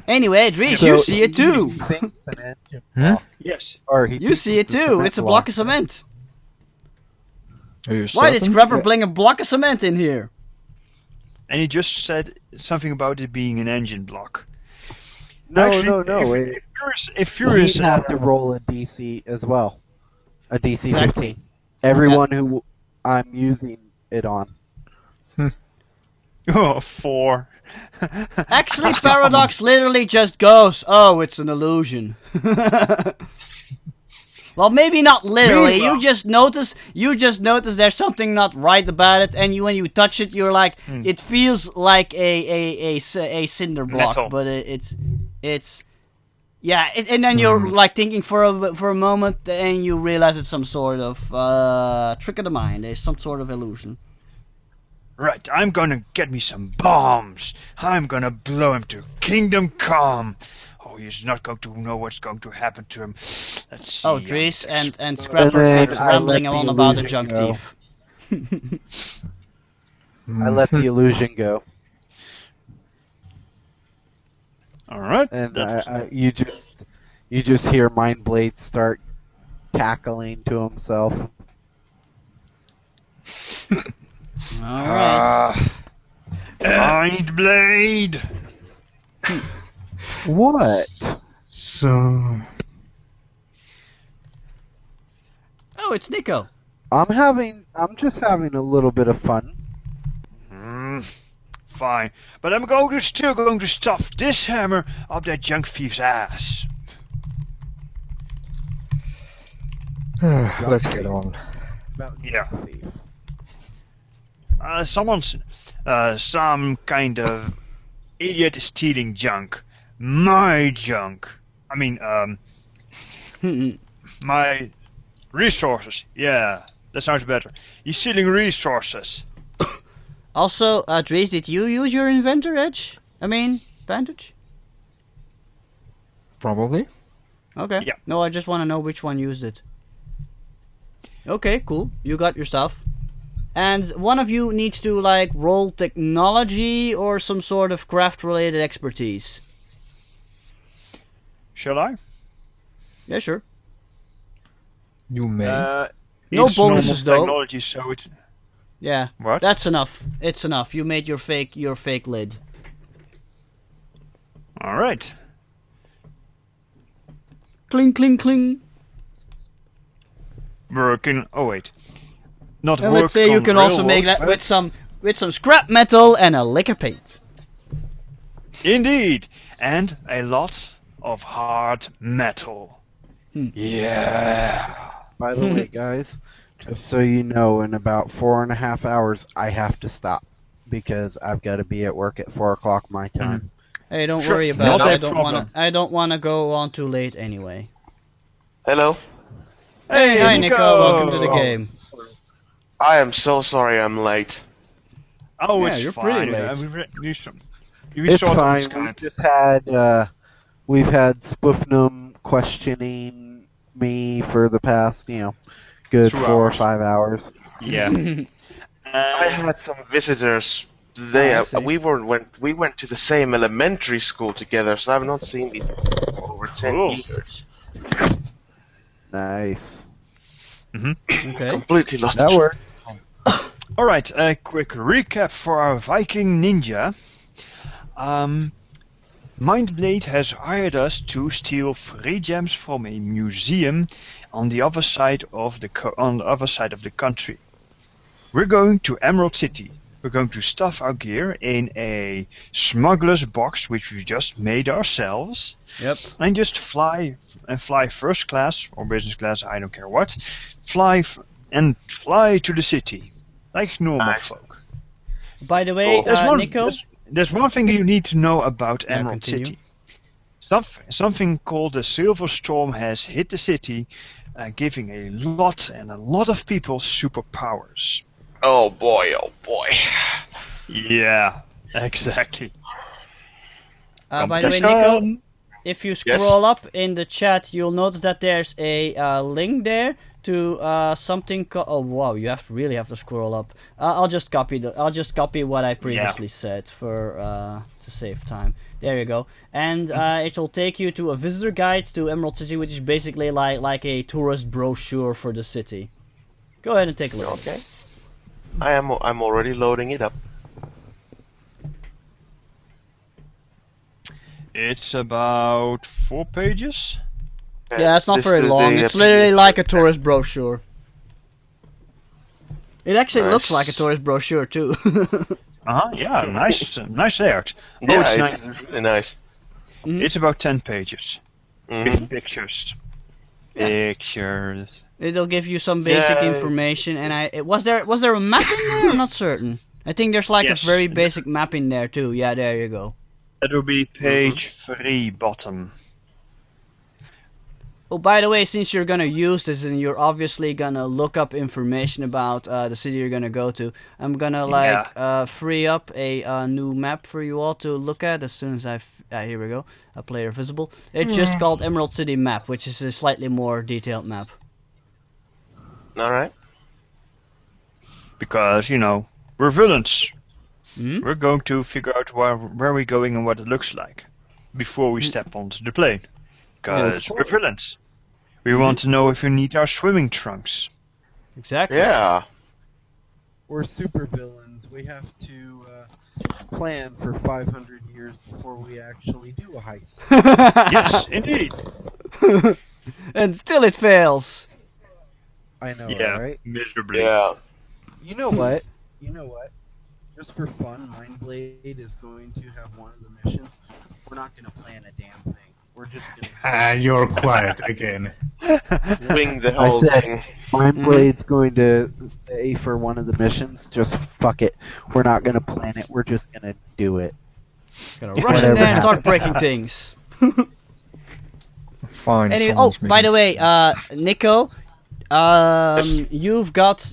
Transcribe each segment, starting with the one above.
Anyway, Dries, you see it too. Yes. Or You see it too. It's a block of cement. Are you Why did certain? Scrapper bring a block of cement in here? And he just said something about it being an engine block. No. If you're He'd have to roll a DC as well. A DC Exactly. 15. Everyone who I'm using it on. Oh, 4. Actually, Paradox literally just goes, "Oh, it's an illusion." Well, maybe not literally. You just notice there's something not right about it, and when you touch it, you're like, it feels like a cinder block, Metal. but it's yeah. And then you're like thinking for a moment, and you realize it's some sort of trick of the mind. There's some sort of illusion. Right, I'm gonna get me some bombs. I'm gonna blow him to kingdom come. Oh, he's not going to know what's going to happen to him. Let's see. Oh, Dries and Scrapper then keeps I rambling let the on about the illusion junk go. thief. I let the illusion go. Alright. And you just hear Mindblade start cackling to himself. Alright. Mind blade. What? So... Oh, it's Nico. I'm just having a little bit of fun. Fine, but I'm still going to stuff this hammer up that junk thief's ass. Let's get on. Yeah. Some kind of idiot is stealing junk. My junk. I mean, my resources. Yeah, that sounds better. He's stealing resources. Also, Dries, did you use your inventor edge? Advantage? Probably. Okay. Yeah. No, I just want to know which one used it. Okay, cool. You got your stuff. And one of you needs to, like, roll technology or some sort of craft-related expertise. Shall I? Yeah, sure. You may. No It's bonuses, normal though. Technology, so it's Yeah. what? That's enough. It's enough. You made your fake lid. All right. Cling, cling, cling. Working. Oh wait. Not And work let's say you on can also railroad, make that but- with some scrap metal and a lick of paint. Indeed, and a lot of hard metal. Yeah. By the way, guys, just so you know, in about 4.5 hours, I have to stop because I've got to be at work at 4 o'clock my time. Hey, don't Sure, worry about not it. a problem. I don't wanna go on too late anyway. Hello. Hey, hi Nico. Welcome to the game. I am so sorry I'm late. Oh, Yeah, it's you're fine. pretty late. It's fine. We've had Spoofnum questioning me for the past, good 2 4 or hours. 5 hours. Yeah. I had some visitors today. I see. We went to the same elementary school together, so I've not seen these people for over 10 Cool. years. Nice. Okay. Completely lost. That worked. All right. A quick recap for our Viking ninja. Mindblade has hired us to steal 3 gems from a museum on the other side of the country. We're going to Emerald City. We're going to stuff our gear in a smuggler's box, which we just made ourselves, Yep. and just fly first class or business class, I don't care what. Fly to the city like normal Nice. folk. By the way, Nico. There's one thing you need to know about Yeah, Emerald continue. City. Something called the Silver Storm has hit the city, giving a lot of people superpowers. Oh boy, oh boy. Yeah, exactly. By the way, Nico, if you Yes? scroll up in the chat, you'll notice that there's a link there to something. Oh wow, you really have to scroll up. I'll just copy what I previously said for to save time. There you go. And it'll take you to a visitor guide to Emerald City, which is basically like a tourist brochure for the city. Go ahead and take a look. Okay. I'm already loading it up. It's about 4 pages. Yeah, it's not This very is long. the It's literally PDF. like a tourist brochure. It actually Nice. looks like a tourist brochure too. Yeah, nice art. Yeah, it's it's nice. really nice. It's about 10 pages. Mhm. With pictures. Pictures. It'll give you some basic Yeah. information, and was there a map in there? I'm not certain. I think there's like Yes. a very basic map in there too. Yeah, there you go. That will be page 3, bottom. Oh, by the way, since you're gonna use this and you're obviously gonna look up information about the city you're gonna go to, I'm gonna free up a new map for you all to look at as soon as here we go, a player visible. It's just called Emerald City Map, which is a slightly more detailed map. All right. Because, we're villains. Hmm? We're going to figure out where we're going and what it looks like before we step onto the plane. Because we're villains. We want to know if we need our swimming trunks. Exactly. Yeah. We're supervillains. We have to plan for 500 years before we actually do a heist. Yes, indeed. And still it fails. I know, Yeah, right? miserably. Yeah. You know what? Just for fun, Mindblade is going to have one of the missions. We're not going to plan a damn thing. We're just going to... You're quiet again. Wing the I whole said- thing. Mindblade's going to stay for one of the missions. Just fuck it. We're not going to plan it. We're just going to do it. Gonna rush in there and start breaking things. Fine. Anyway, someone's by the way, making Nico,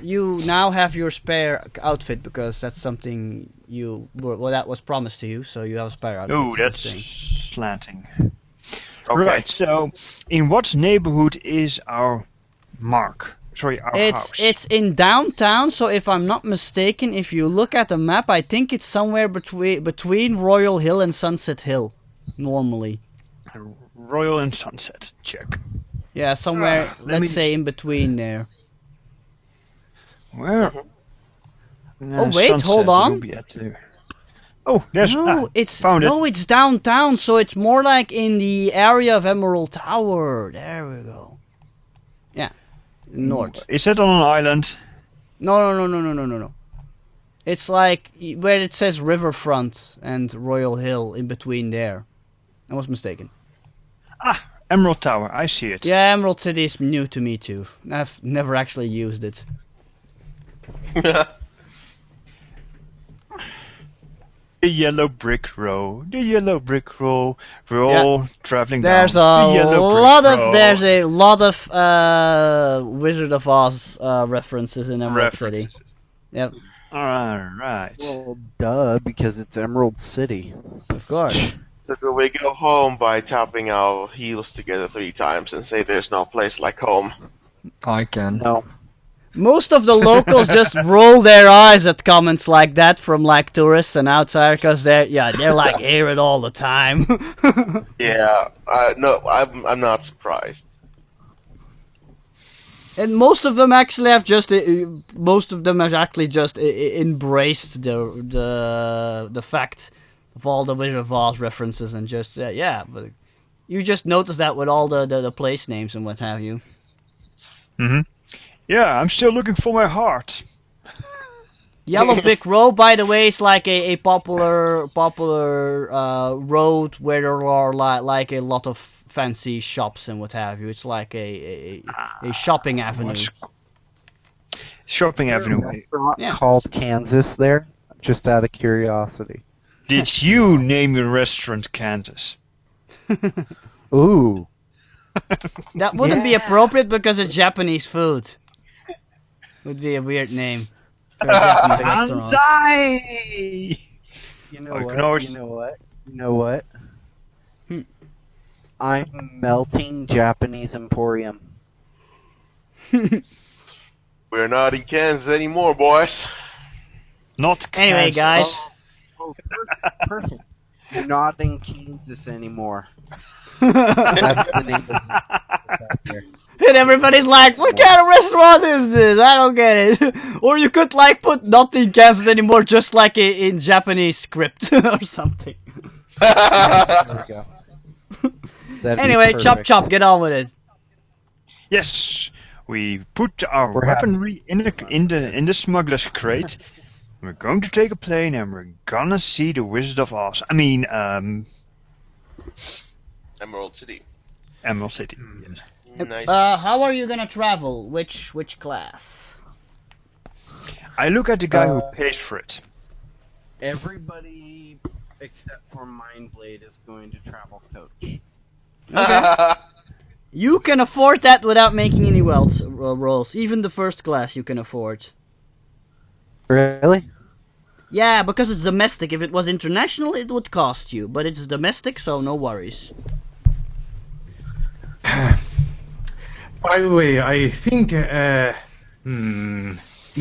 you now have your spare outfit because that's something that was promised to you, so you have a spare outfit. Oh, for that's this thing. slanting. Okay. Right, so in what neighborhood is our mark? Sorry, our house. It's in downtown, so if I'm not mistaken, if you look at the map, I think it's somewhere between Royal Hill and Sunset Hill, normally. Royal and Sunset. Check. Yeah, somewhere, let me let's say in between there. Where? Oh, wait, hold on. Oh, there's. No, found it. it's downtown, so it's more like in the area of Emerald Tower. There we go. Yeah, north. Is that on an island? No. It's like where it says Riverfront and Royal Hill in between there. I was mistaken. Ah, Emerald Tower. I see it. Yeah, Emerald City is new to me too. I've never actually used it. The yellow brick road. The yellow brick road. We're Yeah. all traveling There's down. the yellow brick lot road. of Wizard of Oz references in Emerald City. References. Yep, Alright. Well, duh, because it's Emerald City. of course. So we go home by tapping our heels together 3 times and say there's no place like home. I can. No. Most of the locals just roll their eyes at comments like that from like tourists and outsiders because they're like hear it all the time. Yeah. No, I'm not surprised. And most of them actually have just embraced the fact of all the Wizard of Oz references and just but you just notice that with all the place names and what have you. Mm-hmm. Yeah, I'm still looking for my heart. Yellow Brick Road, by the way, is like a popular road where there are like a lot of fancy shops and what have you. It's like a shopping avenue. Shopping avenue. Restaurant Yeah. called Kansas there, just out of curiosity. Did you name your restaurant Kansas? Ooh. That wouldn't be appropriate because it's Japanese food. Would be a weird name for a Japanese restaurant. Banzai! You know I what? can always- You know what? Hmm. I'm melting Japanese Emporium. We're not in Kansas anymore, boys. Not Anyway, Kansas. guys. Oh, perfect. You're not in Kansas anymore. And That's the name of it. everybody's like, what kind of restaurant is this? I don't get it. Or you could like put not in Kansas anymore, just like in Japanese script or something. There we go. That'd be Anyway, chop perfect. chop, get on with it. Yes, we put our We're happy. weaponry in the smuggler's crate. We're going to take a plane and we're gonna see the Wizard of Oz. I mean, Emerald City. Emerald City. Yes. Nice. How are you gonna travel? Which class? I look at the guy who Uh, pays for it. Everybody except for Mindblade is going to travel coach. You can afford that without making any wealth rolls. Even the first class you can afford. Really? Yeah, because it's domestic. If it was international, it would cost you. But it's domestic, so no worries. By the way, I think. You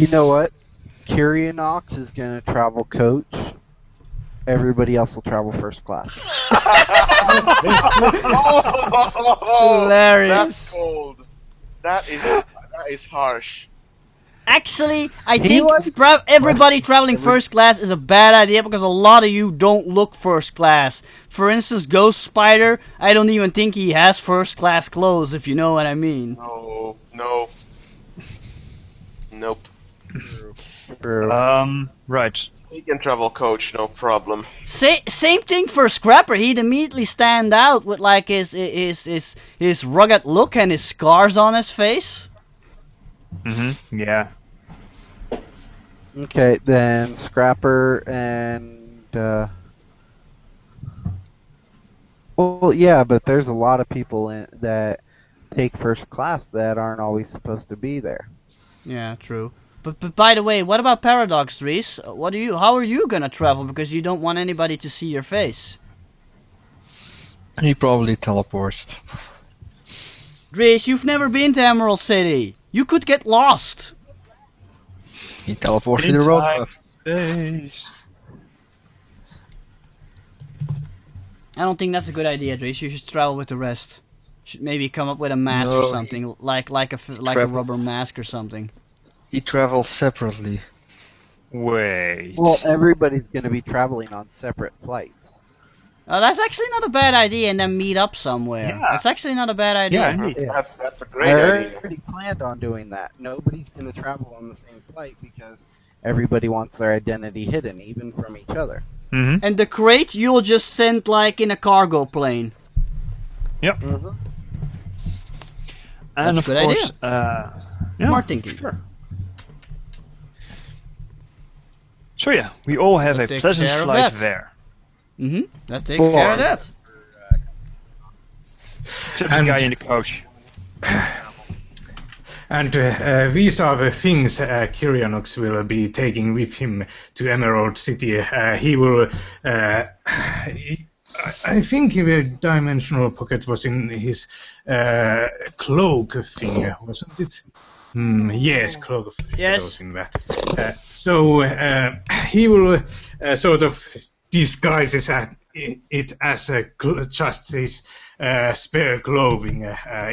know what? Curionox is going to travel coach. Everybody else will travel first class. Hilarious. That's cold. That is harsh. Actually, I He think likes- everybody traveling first class is a bad idea because a lot of you don't look first class. For instance, Ghost Spider, I don't even think he has first class clothes, if you know what I mean. No. Nope. Right. He can travel coach, no problem. Same thing for Scrapper. He'd immediately stand out with like his rugged look and his scars on his face. Yeah. Okay, then Scrapper and well, yeah, but there's a lot of people that take first class that aren't always supposed to be there. Yeah, true. But by the way, what about Paradox, Reese? How are you gonna travel? Because you don't want anybody to see your face. He probably teleports. Reese, you've never been to Emerald City. You could get lost. He teleports to the road. Inside space. I don't think that's a good idea, Reese. You should travel with the rest. Should maybe come up with a mask or No, something, like a travel. rubber mask or something. He travels separately. Wait. Well, everybody's going to be traveling on separate flights. That's actually not a bad idea, and then meet up somewhere. Yeah. That's actually not a bad idea. Yeah, indeed. That's a great I idea. already planned on doing that. Nobody's going to travel on the same flight because everybody wants their identity hidden, even from each other. Mm-hmm. And the crate you'll just send like in a cargo plane. Yep. Mm-hmm. And That's of a good course, yeah, Smart thinking. Sure. So yeah, we all have We'll a take pleasant care of flight that. there. That takes care of that. Except the And- guy in the coach. And these are the things Kyrianox will be taking with him to Emerald City. He will. I think the dimensional pocket was in his cloak thing, wasn't it? Yes, cloak of Yes. shadows in that. So he will sort of disguise it as just his spare clothing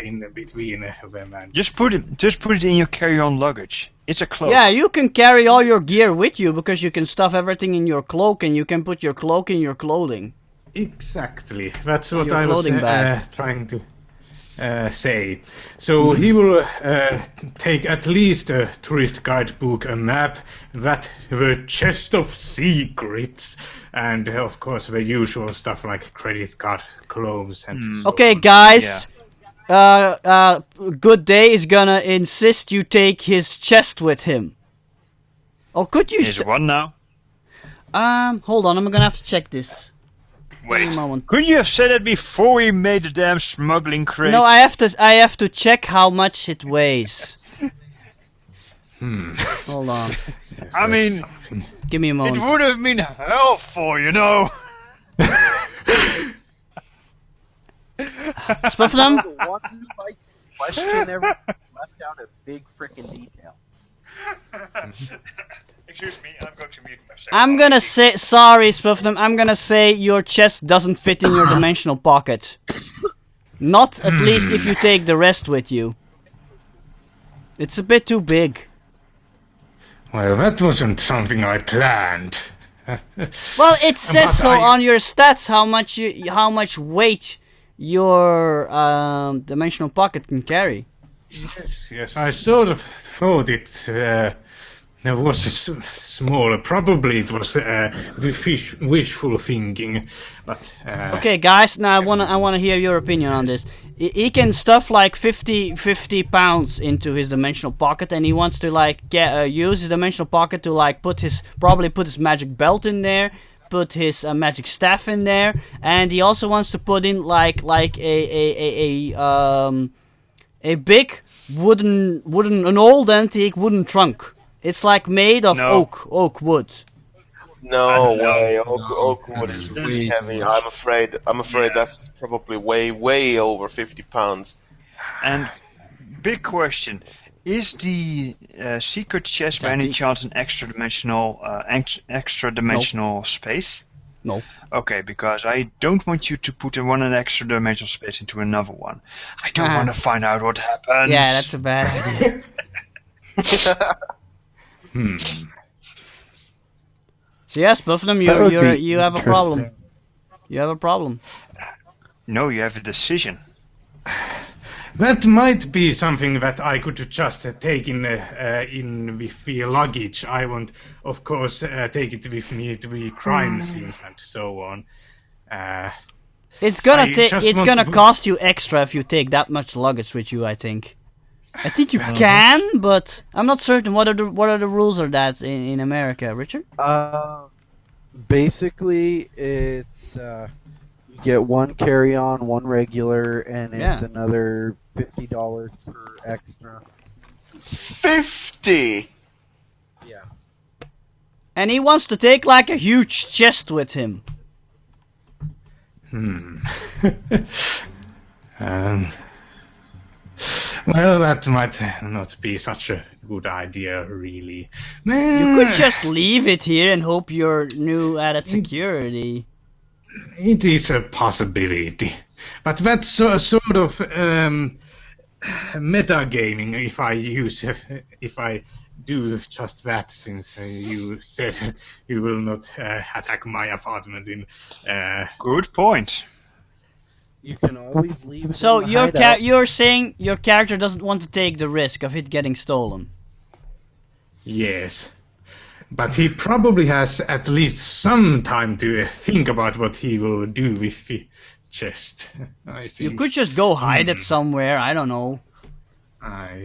in between them. And Just put it in your carry-on luggage. It's a cloak. Yeah, you can carry all your gear with you because you can stuff everything in your cloak and you can put your cloak in your clothing. exactly, that's what Your I was clothing bag. trying to say. So he will take at least a tourist guidebook, a map, the chest of secrets, and of course the usual stuff like credit card, clothes, and so Okay, on. guys. Good Day is gonna insist you take his chest with him. Or could you? Here's one now. Hold on. I'm gonna have to check this. Give me Wait. a moment. Couldn't you have said that before we made the damn smuggling crate? No, I have to check how much it weighs. Hold on. Yes, I that's mean, something. Give me a It moment. would have been helpful, you know. Spuffnum? One like question every left out a big frickin' detail. Excuse me, I'm going to mute myself. I'm gonna say, sorry, Spuffnum, I'm gonna say your chest doesn't fit in your dimensional pocket. Not at least if you take the rest with you. It's a bit too big. Well, that wasn't something I planned. Well, it says But so I- on your stats how much weight your dimensional pocket can carry. Yes, I sort of thought it was smaller. Probably it was wishful thinking, but Okay, guys, now I wanna hear your opinion on this. He can stuff like 50 pounds into his dimensional pocket, and he wants to like use his dimensional pocket to like put his magic belt in there, put his magic staff in there, and he also wants to put in like a big an old antique wooden trunk. It's like made of No. oak wood. No No. way, oak wood is really heavy. I'm afraid that's probably way over 50 pounds. And big question: is the secret chest by any Antique. chance an extra dimensional space? No. Okay, because I don't want you to put an extra dimensional space into another one. I don't want to find out what happens. Yeah, that's a bad idea. So yes, Buffnum, That would be you have a problem. interesting. You have a problem. No, you have a decision. that might be something that I could just take in with the luggage. I won't, of course, take it with me to the crime scenes and so on. It's gonna I just it's want gonna to- cost you extra if you take that much luggage with you. I think you can, but I'm not certain. What are the rules of that in America, Richard? Basically, it's you get one carry-on, one regular, and it's Yeah. another $50 per extra. 50! Yeah. And he wants to take like a huge chest with him. Well, that might not be such a good idea, really. You could just leave it here and hope your new added security. It is a possibility, but that's sort of metagaming if I do just that, since you said you will not attack my apartment in. Good point. You can always leave it So in the hideout. you're saying your character doesn't want to take the risk of it getting stolen. Yes. But he probably has at least some time to think about what he will do with the chest. I think. You could just go hide it somewhere. I don't know.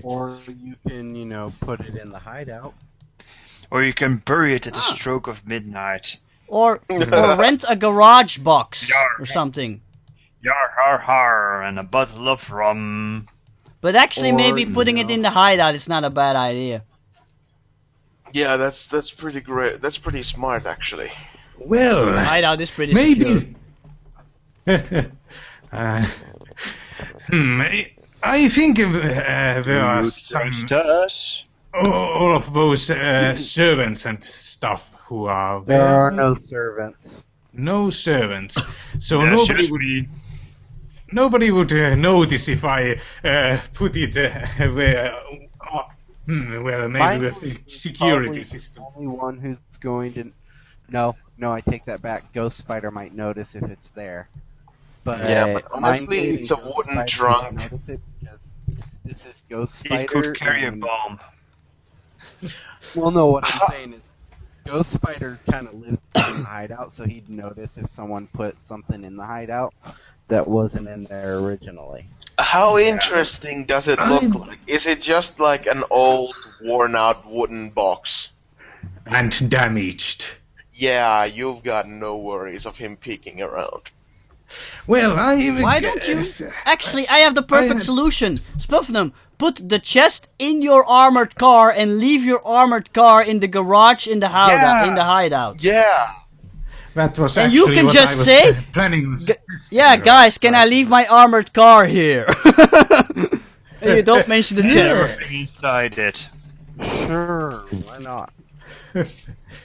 Or you can, put it in the hideout. Or you can bury it at the stroke of midnight. Or rent a garage box Yar. or something. Yar har har, and a bottle of rum. But actually, Or, maybe putting it in the hideout is not a bad idea. Yeah, that's pretty great. That's pretty smart, actually. Well, The hideout is pretty secure. maybe. I think there are some Trust us. all of those servants and stuff who are There are no servants. no servants, so Yes, nobody yes, would we- nobody would notice if I put it where maybe Mine the was security probably system. The only one who's going to. No, I take that back. Ghost Spider might notice if it's there. But Yeah, but honestly, Mindblade it's and a Ghost wooden Spider trunk. don't notice it because this is Ghost He Spider. could carry a and- bomb. Well, no, what I'm saying is Ghost Spider kind of lives in the hideout, so he'd notice if someone put something in the hideout that wasn't in there originally. How interesting does it look like? Is it just like an old, worn-out wooden box? And damaged. Yeah, you've got no worries of him peeking around. Well, Why don't you? Actually, I have the perfect solution. Spuffnum, put the chest in your armored car and leave your armored car in the garage in the hideout. Yeah. In the hideout. Yeah! That was And actually you can what just I was say, planning. Yeah, guys, can I leave my armored car here? You don't mention the chest. Inside it. Sure, why not?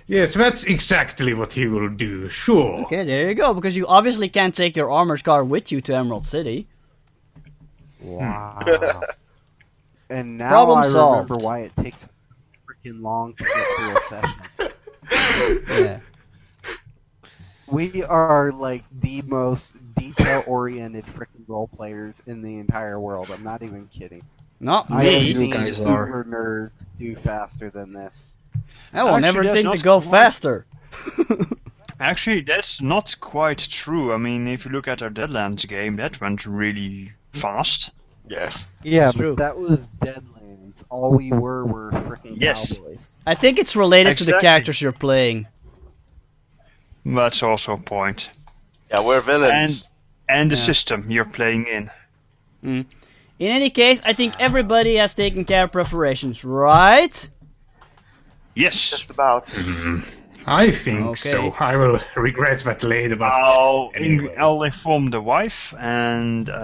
Yes, that's exactly what he will do, sure. Okay, there you go. Because you obviously can't take your armored car with you to Emerald City. Wow. And now Problem I solved. remember why it takes freaking long to get through a session. Yeah. We are like the most detail-oriented freaking role players in the entire world. I'm not even kidding. Not I have me. seen guys are. super nerds do faster than this. I will Actually, never that's think to not go quite- faster. Actually, that's not quite true. I mean, if you look at our Deadlands game, that went really fast. Yes. Yeah, It's but true. that was Deadlands. All we were freaking Yes. cowboys. I think it's related to the Exactly. characters you're playing. That's also a point. Yeah, we're villains. And the Yeah. system you're playing in. In any case, I think everybody has taken care of preparations, right? Yes. Just about. I think Okay. so. I will regret that later, but anyway. I'll inform the wife and What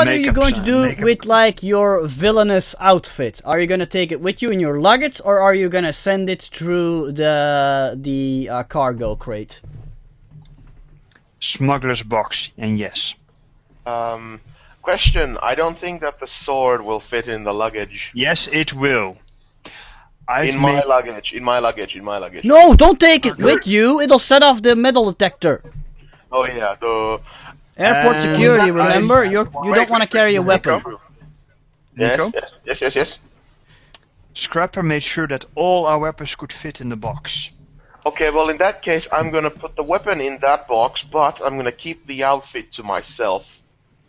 are you Makeups going to and do makeup. with like your villainous outfit? Are you going to take it with you in your luggage, or are you going to send it through the cargo crate? smuggler's box. And yes, Question: I don't think that the sword will fit in the luggage. yes, it will. I've In my made- luggage. In my luggage. In my luggage. No, don't take it with you. It'll set off the metal detector. Oh yeah. The. Airport security. I- Remember, you don't want to carry a weapon. Yes, Nico? yes. Scrapper made sure that all our weapons could fit in the box. Okay, well in that case, I'm gonna put the weapon in that box, but I'm gonna keep the outfit to myself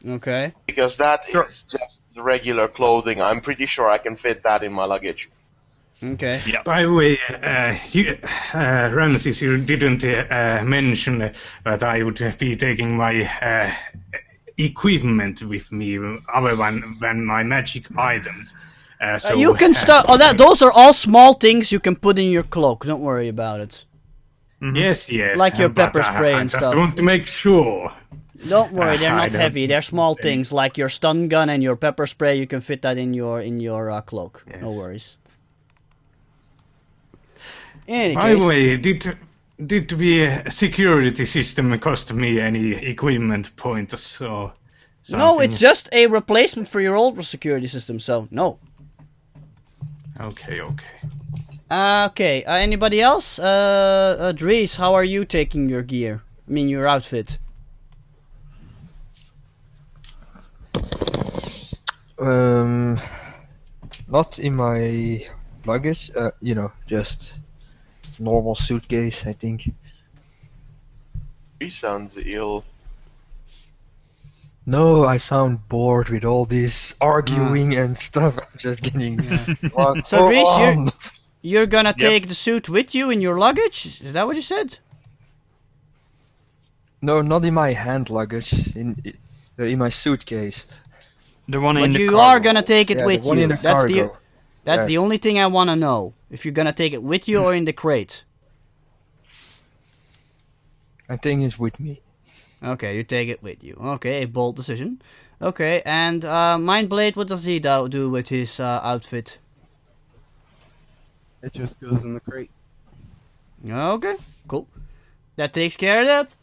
Okay. because that is Sure. just the regular clothing. I'm pretty sure I can fit that in my luggage. Okay. By the way, Ramses, you didn't mention that I would be taking my equipment with me, other than my magic items. So You can start. Those are all small things you can put in your cloak. Don't worry about it. Yes. Like your but pepper spray I and just stuff. want to make sure. Don't worry, they're I not don't heavy. They're small things like your stun gun and your pepper spray. You can fit that in your cloak. No Yes. worries. In any By the case, way, did the security system cost me any equipment points or something? no, it's just a replacement for your old security system. So no. Okay. Okay. Anybody else? Dries, how are you taking your gear? I mean, your outfit. Not in my luggage. Just normal suitcase, I think. He sounds ill. No, I sound bored with all this arguing and stuff. I'm just getting. So, Reese, on. You're gonna take the suit with you in your luggage? Is that what you said? No, not in my hand luggage. In my suitcase. The one But in the you cargo are gonna take it Yeah, with the one you. in the That's the cargo. that's the Yes. only thing I want to know. If you're gonna take it with you or in the crate. I think it's with me. Okay, you take it with you. Okay, a bold decision. Okay, and Mindblade, what does he do with his outfit? It just goes in the crate. Okay, cool. That takes care of that.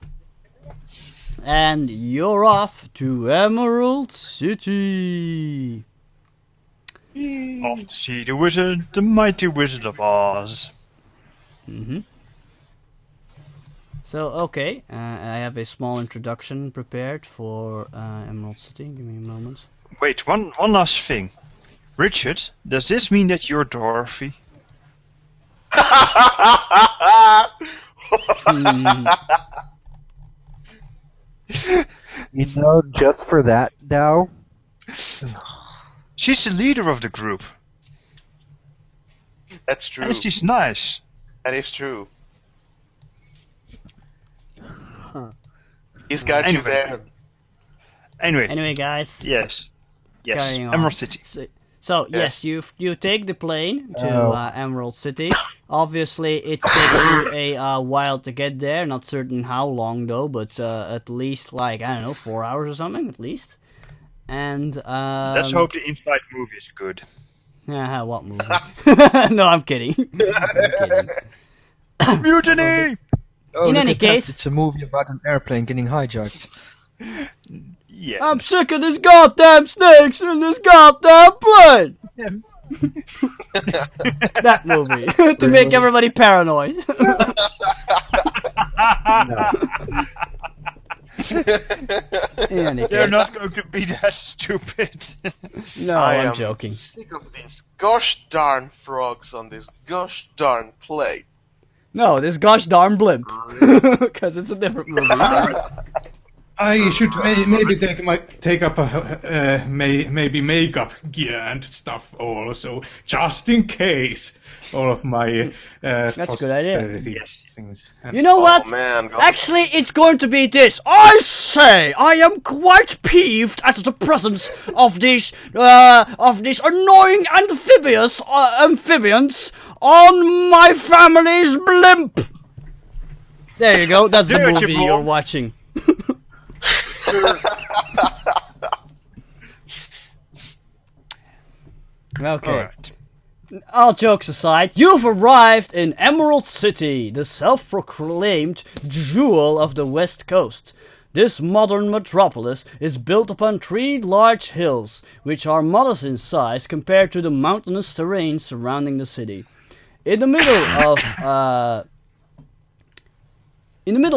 And you're off to Emerald City. Off to see the mighty Wizard of Oz. So, okay, I have a small introduction prepared for Emerald City. Give me a moment. Wait, one last thing. Richard, does this mean that you're Dorothy? You know, just for that, Dow, She's the leader of the group. That's true. And she's nice. That is true. He's got you Anyway. there. Anyway, guys. Yes. Carrying on. Emerald City. So yes, you take the plane to Oh. Emerald City. Obviously, it takes you a while to get there. Not certain how long though, but at least like I don't know, 4 hours or something at least. And Let's hope the in-flight movie is good. What movie? No, I'm kidding. Mutiny! Oh, In look any at that, case- it's a movie about an airplane getting hijacked. Yeah. I'm sick of this goddamn snakes in this goddamn plane. That movie to make everybody paranoid. In any They're case, not going to be that stupid. no, I I'm am joking. sick of these gosh darn frogs on this gosh darn plate. No, this gosh darn blimp, because it's a different movie. I should maybe take up a maybe makeup gear and stuff also, just in case. All of my That's a good idea. prosthetic things. And You know what? Oh man, Actually, it's going to be this. I say, I am quite peeved at the presence of these annoying amphibians on my family's blimp. There you go. That's the Dirty movie bro. you're watching. Okay. Alright. All jokes aside, you've arrived in Emerald City, the self-proclaimed jewel of the West Coast. This modern metropolis is built upon 3 large hills, which are modest in size compared to the mountainous terrain surrounding the city. In the middle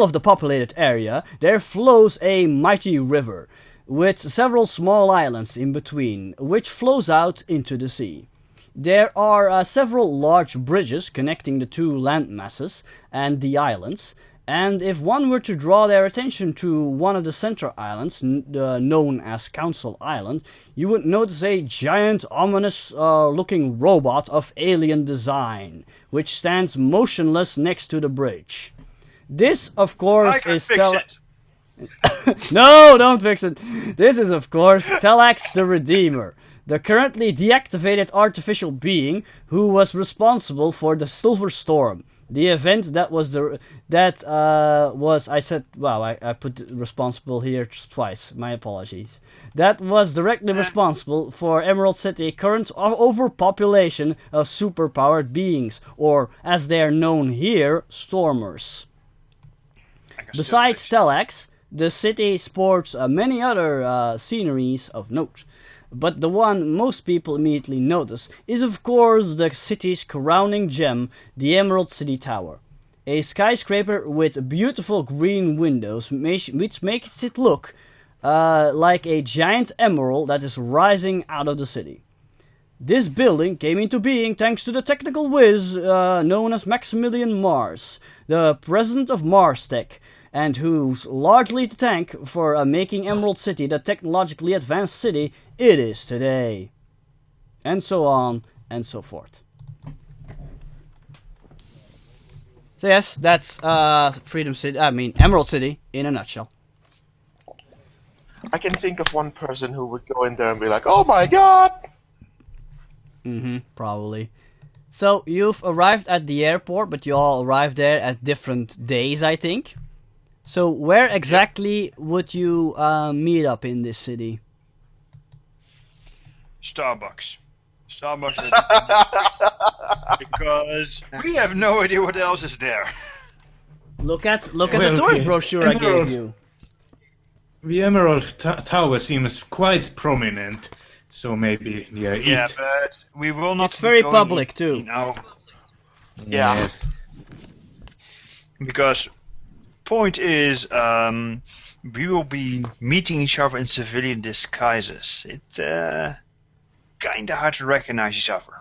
of the populated area, there flows a mighty river, with several small islands in between, which flows out into the sea. There are several large bridges connecting the 2 land masses and the islands, and if one were to draw their attention to one of the center islands, known as Council Island, you would notice a giant, ominous looking robot of alien design, which stands motionless next to the bridge. This, of course, I can is fix it. No, don't fix it. This is, of course, Telex the Redeemer, the currently deactivated artificial being who was responsible for the Silver Storm, the event that was I put responsible here twice. My apologies. That was directly responsible for Emerald City's current overpopulation of superpowered beings, or as they are known here, Stormers. Besides Telex, the city sports many other sceneries of note, but the one most people immediately notice is of course the city's crowning gem, the Emerald City Tower. A skyscraper with beautiful green windows which makes it look like a giant emerald that is rising out of the city. This building came into being thanks to the technical whiz known as Maximilian Mars, the president of Mars Tech, and who's largely to thank for making Emerald City the technologically advanced city it is today. And so on and so forth. So yes, that's Emerald City in a nutshell. I can think of one person who would go in there and be like, "Oh my god!" Probably. So you've arrived at the airport, but you all arrived there at different days, I think. So where exactly would you meet up in this city? Starbucks. Starbucks because we have no idea what else is there. Look at the tourist brochure I gave you. The Emerald Tower seems quite prominent, so maybe near it. Yeah, but we will not. It's very be going public, too. in our- Yeah. Yes. Because point is, we will be meeting each other in civilian disguises. It's kinda hard to recognize each other.